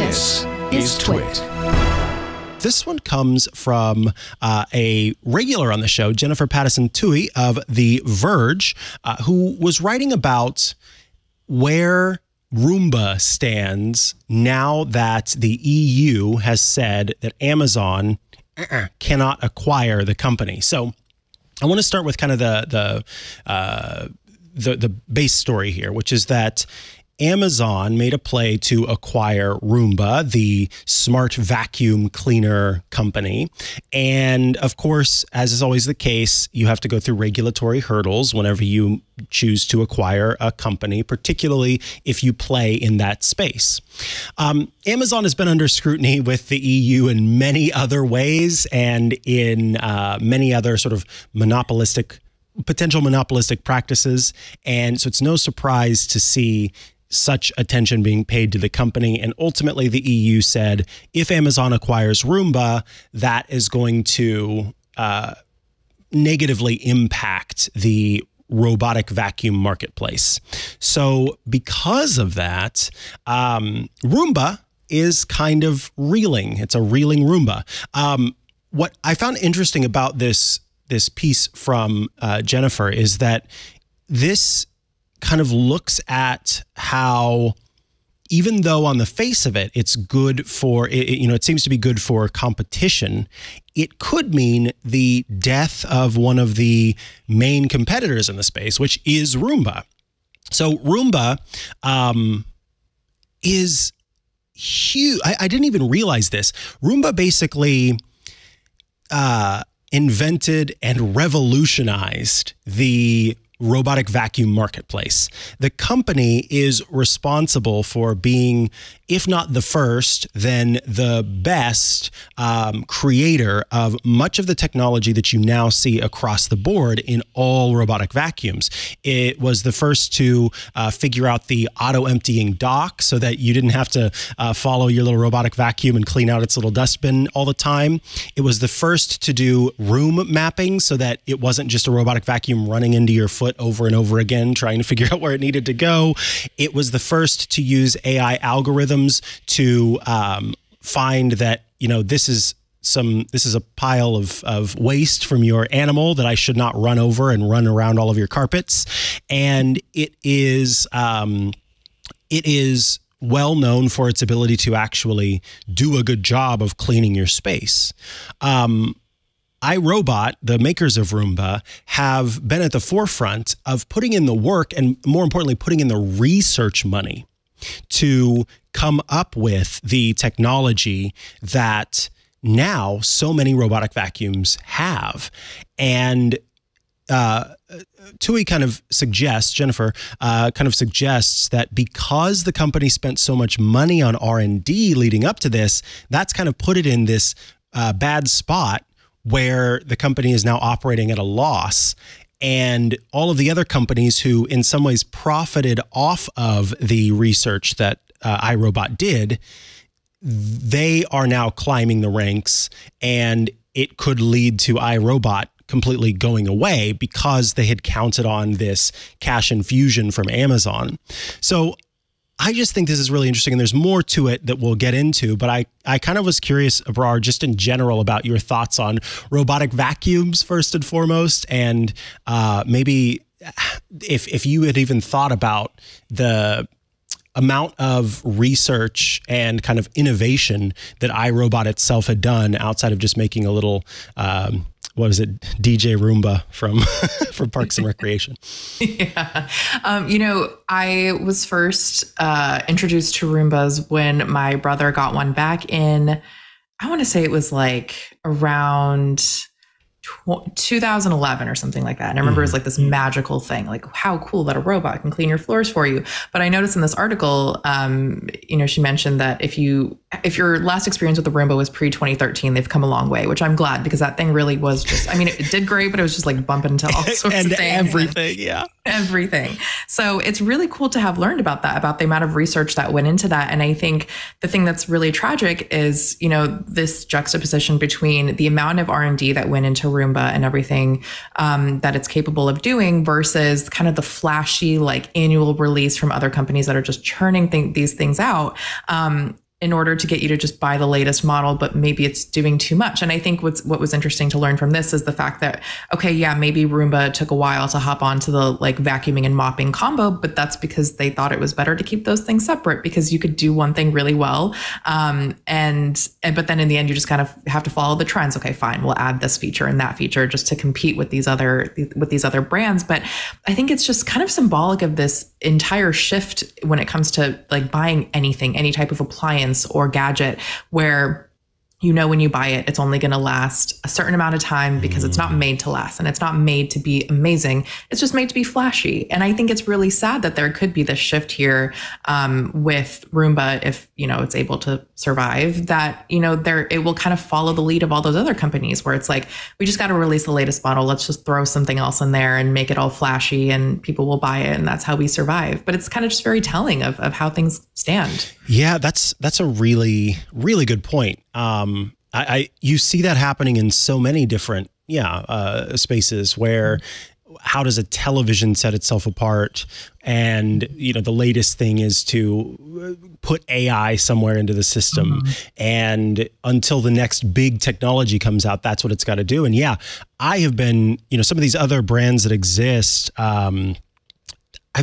This is TWiT. This one comes from a regular on the show, Jennifer Patterson-Toohey of The Verge, who was writing about where Roomba stands now that the EU has said that Amazon cannot acquire the company. So I want to start with kind of the base story here, which is that Amazon made a play to acquire Roomba, the smart vacuum cleaner company. And of course, as is always the case, you have to go through regulatory hurdles whenever you choose to acquire a company, particularly if you play in that space. Amazon has been under scrutiny with the EU in many other ways and in many other sort of potential monopolistic practices. And so it's no surprise to see such attention being paid to the company. And ultimately, the EU said, if Amazon acquires Roomba, that is going to negatively impact the robotic vacuum marketplace. So because of that, Roomba is kind of reeling. It's a reeling Roomba. What I found interesting about this piece from Jennifer is that this kind of looks at how, even though on the face of it, it's good for, it seems to be good for competition, it could mean the death of one of the main competitors in the space, which is Roomba. So Roomba is huge. I didn't even realize this. Roomba basically invented and revolutionized the robotic vacuum marketplace. The company is responsible for being, if not the first, then the best creator of much of the technology that you now see across the board in all robotic vacuums. It was the first to figure out the auto-emptying dock so that you didn't have to follow your little robotic vacuum and clean out its little dustbin all the time. It was the first to do room mapping so that it wasn't just a robotic vacuum running into your foot over and over again, trying to figure out where it needed to go. It was the first to use AI algorithms to find that, this is a pile of waste from your animal that I should not run over and run around all of your carpets. And it is well known for its ability to actually do a good job of cleaning your space. iRobot, the makers of Roomba, have been at the forefront of putting in the work and, more importantly, putting in the research money to come up with the technology that now so many robotic vacuums have. And Jennifer kind of suggests that because the company spent so much money on R&D leading up to this, that's kind of put it in this bad spot where the company is now operating at a loss. And all of the other companies who in some ways profited off of the research that iRobot did, they are now climbing the ranks, and it could lead to iRobot completely going away because they had counted on this cash infusion from Amazon. So I just think this is really interesting, and there's more to it that we'll get into, but I kind of was curious, Abrar, just in general about your thoughts on robotic vacuums first and foremost, and maybe if you had even thought about the amount of research and kind of innovation that iRobot itself had done outside of just making a little DJ Roomba from Parks and Recreation. Yeah. I was first introduced to Roombas when my brother got one back in, I want to say it was like around 2011 or something like that. And I remember it was like this magical thing, like how cool that a robot can clean your floors for you. But I noticed in this article, she mentioned that if your last experience with the Roomba was pre-2013, they've come a long way, which I'm glad, because that thing really was just, it did great, but it was just like bumping into all sorts of things. Everything. Yeah. Everything. So it's really cool to have learned about that, about the amount of research that went into that. And I think the thing that's really tragic is, this juxtaposition between the amount of R&D that went into Roomba and everything that it's capable of doing versus kind of the flashy, like annual release from other companies that are just churning these things out. in order to get you to just buy the latest model, but maybe it's doing too much. And I think what was interesting to learn from this is the fact that, okay, yeah, maybe Roomba took a while to hop onto the like vacuuming and mopping combo, but that's because they thought it was better to keep those things separate because you could do one thing really well. But then in the end, you just kind of have to follow the trends. Okay, fine, we'll add this feature and that feature just to compete with these other brands. But I think it's just kind of symbolic of this entire shift when it comes to like buying anything, any type of appliance or gadget, where when you buy it, it's only going to last a certain amount of time because it's not made to last and it's not made to be amazing. It's just made to be flashy. And I think it's really sad that there could be this shift here with Roomba, if, it's able to survive, that, it will kind of follow the lead of all those other companies where it's like, we just got to release the latest model. Let's just throw something else in there and make it all flashy and people will buy it. And that's how we survive. But it's kind of just very telling of how things stand. Yeah, that's a really, really good point. You see that happening in so many different spaces where how does a television set itself apart? And the latest thing is to put AI somewhere into the system, and until the next big technology comes out, that's what it's got to do. And yeah, I have been some of these other brands that exist. I've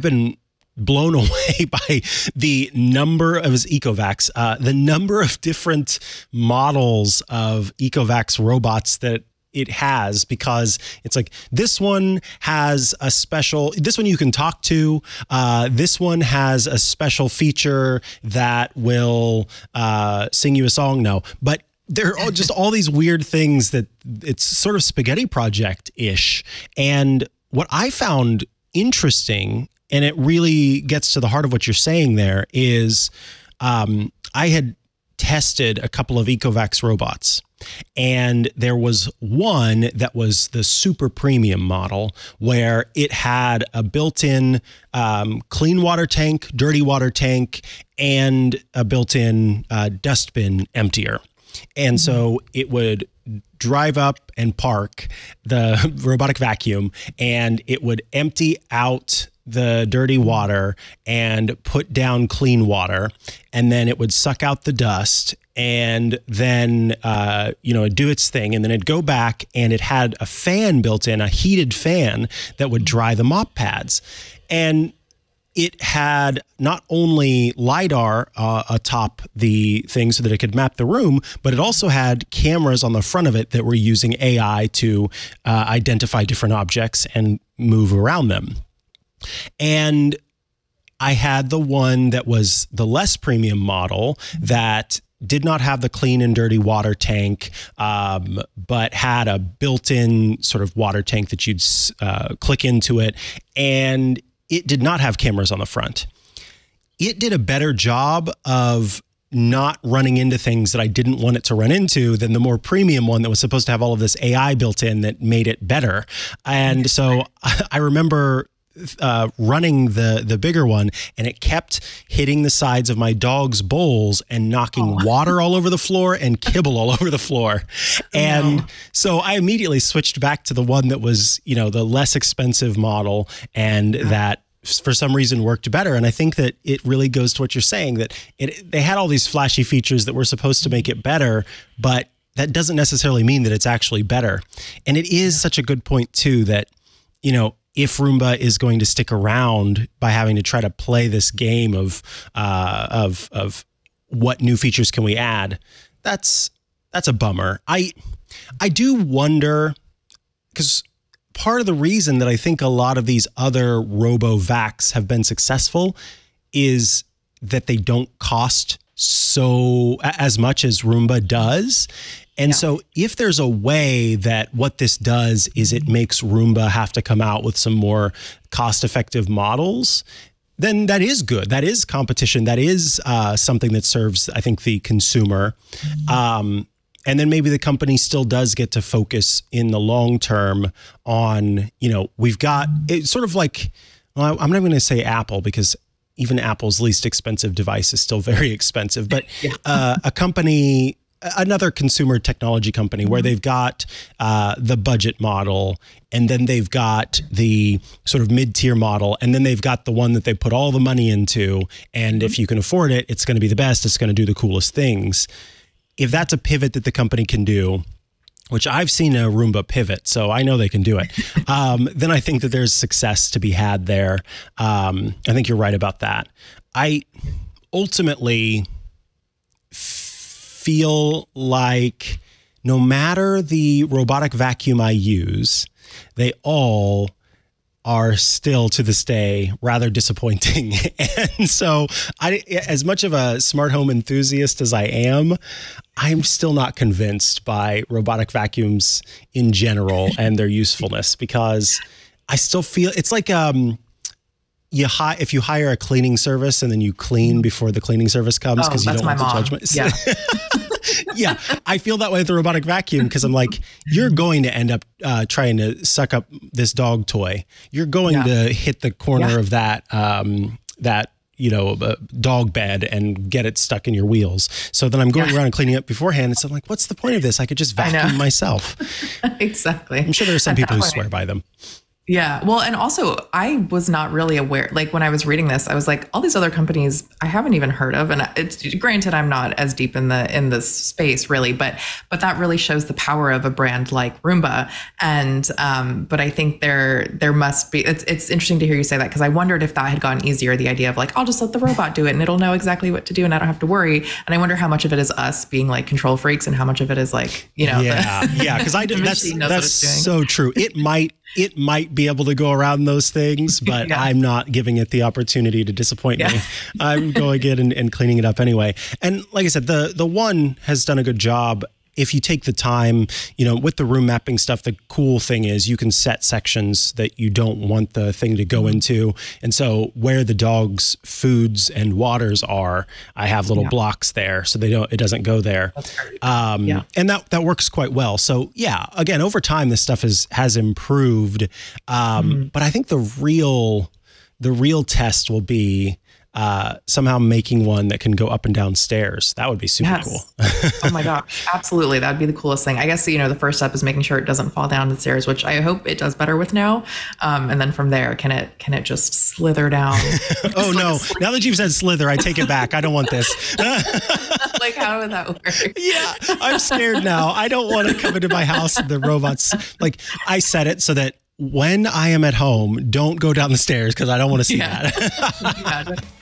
been blown away by the number of the number of different models of Ecovacs robots that it has, because it's like this one has this one you can talk to, this one has a special feature that will sing you a song. No, but there are just all these weird things that it's sort of spaghetti project-ish. And what I found interesting, and it really gets to the heart of what you're saying there, is I had tested a couple of Ecovacs robots, and there was one that was the super premium model where it had a built-in clean water tank, dirty water tank, and a built-in dustbin emptier. And so it would drive up and park the robotic vacuum, and it would empty out the dirty water and put down clean water, and then it would suck out the dust, and then it'd do its thing, and then it'd go back, and it had a fan built in, a heated fan that would dry the mop pads. And it had not only LiDAR atop the thing so that it could map the room, but it also had cameras on the front of it that were using AI to identify different objects and move around them. And I had the one that was the less premium model that did not have the clean and dirty water tank, but had a built-in sort of water tank that you'd click into it. And it did not have cameras on the front. It did a better job of not running into things that I didn't want it to run into than the more premium one that was supposed to have all of this AI built in that made it better. And so I remember running the bigger one, and it kept hitting the sides of my dog's bowls and knocking water all over the floor and kibble all over the floor. And so I immediately switched back to the one that was, the less expensive model, and that for some reason worked better. And I think that it really goes to what you're saying, that they had all these flashy features that were supposed to make it better, but that doesn't necessarily mean that it's actually better. And it is such a good point too, that, if Roomba is going to stick around by having to try to play this game of what new features can we add, that's a bummer. I do wonder, because part of the reason that I think a lot of these other RoboVacs have been successful is that they don't cost as much as Roomba does. And so if there's a way that what this does is it makes Roomba have to come out with some more cost-effective models, then that is good. That is competition. That is something that serves, I think, the consumer. And then maybe the company still does get to focus in the long term on, we've got, it's sort of like, well, I'm not going to say Apple, because even Apple's least expensive device is still very expensive, but a company another consumer technology company where they've got the budget model, and then they've got the sort of mid-tier model, and then they've got the one that they put all the money into. And if you can afford it, it's going to be the best. It's going to do the coolest things. If that's a pivot that the company can do, which I've seen a Roomba pivot, so I know they can do it, then I think that there's success to be had there. I think you're right about that. I ultimately feel like no matter the robotic vacuum I use, they all are still to this day rather disappointing. And so as much of a smart home enthusiast as I am, I'm still not convinced by robotic vacuums in general and their usefulness, because I still feel it's like if you hire a cleaning service and then you clean before the cleaning service comes because you don't want the judgment. Yeah. Yeah, I feel that way with the robotic vacuum, because I'm like, you're going to end up trying to suck up this dog toy. You're going to hit the corner of that dog bed and get it stuck in your wheels. So then I'm going around and cleaning up beforehand. And so I'm like, what's the point of this? I could just vacuum myself. Exactly. I'm sure there are some people who swear by them. Yeah. Well, and also I was not really aware, like when I was reading this, I was like, all these other companies I haven't even heard of. And it's granted, I'm not as deep in this space really, but that really shows the power of a brand like Roomba. And, but I think there must be, it's interesting to hear you say that, because I wondered if that had gotten easier, the idea of like, I'll just let the robot do it and it'll know exactly what to do and I don't have to worry. And I wonder how much of it is us being like control freaks and how much of it is like, because that's so true. It might be able to go around those things, but I'm not giving it the opportunity to disappoint me. I'm going in and cleaning it up anyway. And like I said, the one has done a good job. If you take the time, with the room mapping stuff, the cool thing is you can set sections that you don't want the thing to go into. And so where the dog's foods and waters are, I have little blocks there so it doesn't go there. That's great. And that works quite well. So again, over time, this stuff has improved. But I think the real test will be somehow making one that can go up and down stairs. That would be super cool. Oh my gosh, absolutely. That'd be the coolest thing. I guess, the first step is making sure it doesn't fall down the stairs, which I hope it does better with now. And then from there, can it just slither down? Oh no. Now that you've said slither, I take it back. I don't want this. Like, how would that work? Yeah, I'm scared now. I don't want to come into my house and the robots, like, I set it so that when I am at home, don't go down the stairs because I don't want to see that.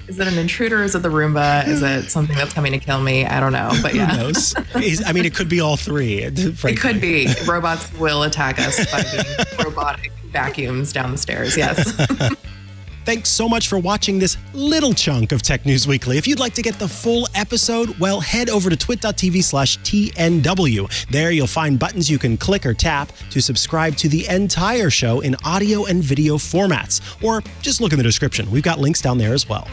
Is it an intruder? Is it the Roomba? Is it something that's coming to kill me? I don't know. But Who knows? It could be all three. It could be. Robots will attack us by being robotic vacuums down the stairs. Yes. Thanks so much for watching this little chunk of Tech News Weekly. If you'd like to get the full episode, well, head over to twit.tv/TNW. There you'll find buttons you can click or tap to subscribe to the entire show in audio and video formats. Or just look in the description. We've got links down there as well.